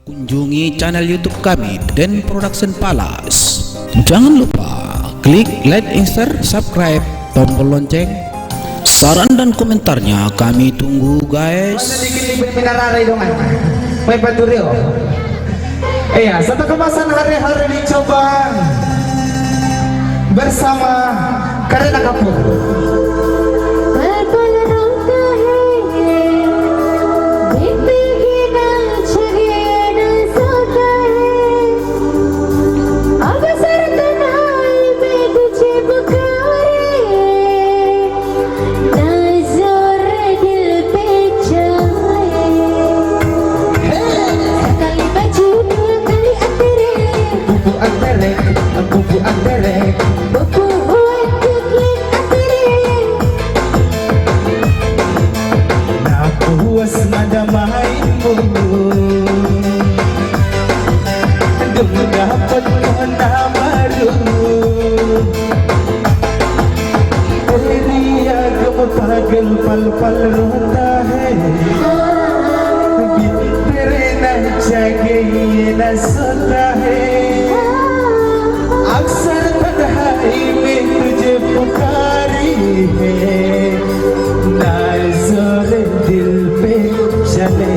Kunjungi channel YouTube kami Den Production Palace. Jangan lupa klik like, share, subscribe, tombol lonceng. Saran dan komentarnya kami tunggu, guys. May paduryo. Iya, satu kemasan hari-hari dicoba bersama Karina Kapur. पागल पल पल रोता है तेरे न जागे ये न सोता है अक्सर तन्हाई में तुझे पुकारी है ना जोर दिल पे चले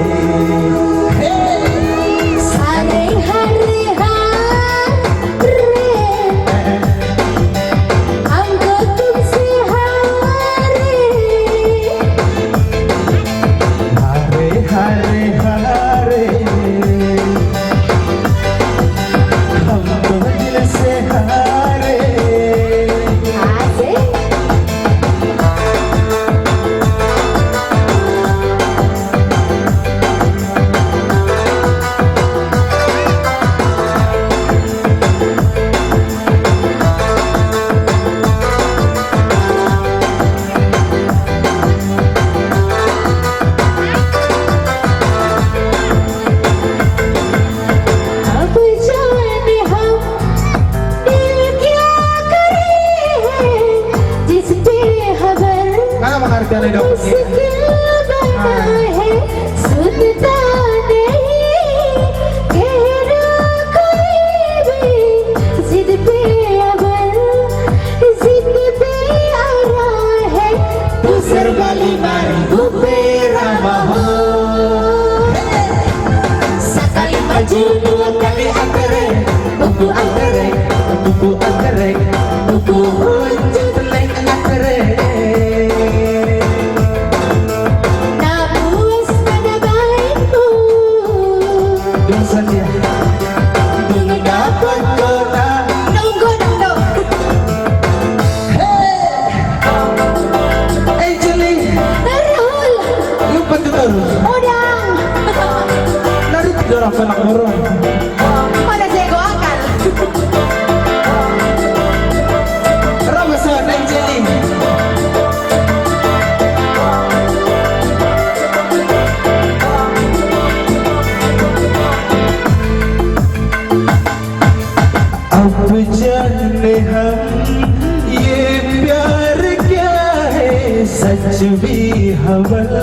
सच भी हवल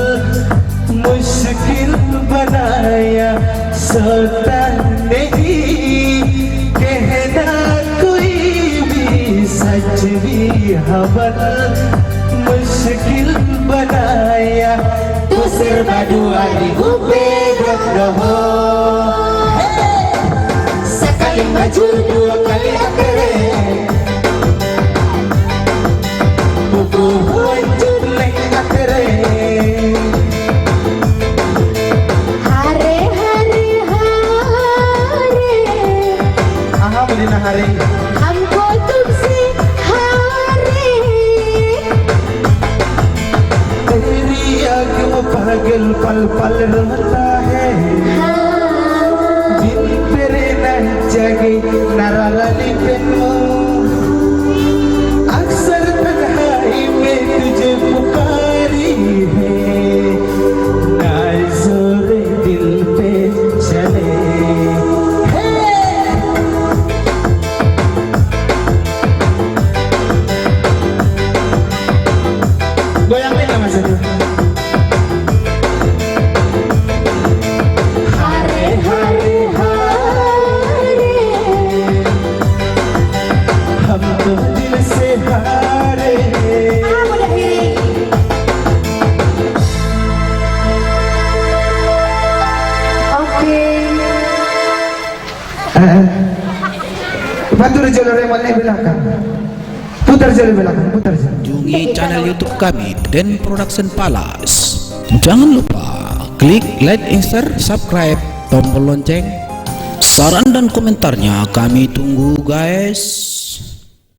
मुश्किल बनाया सोता नहीं कहना कोई भी सच भी हवल मुश्किल बनाया तो सिर्फ dua ribu berdoa sekali maju dua kali akhirnya buku हमको तुमसे हारे तेरी आग में पागल पल पल रोता है दिन तेरे न जागे नराली पेनो अक्सर तन्हाई में तुझे पुकारी है ना जोर दिल पे चले Hare Hare Bantu Rizal Remalnya belakang. Putar jari belakang, putar jari. Kunjungi channel YouTube kami Den Production Palace. Jangan lupa klik like, share, subscribe, tombol lonceng. Saran dan komentarnya kami tunggu guys.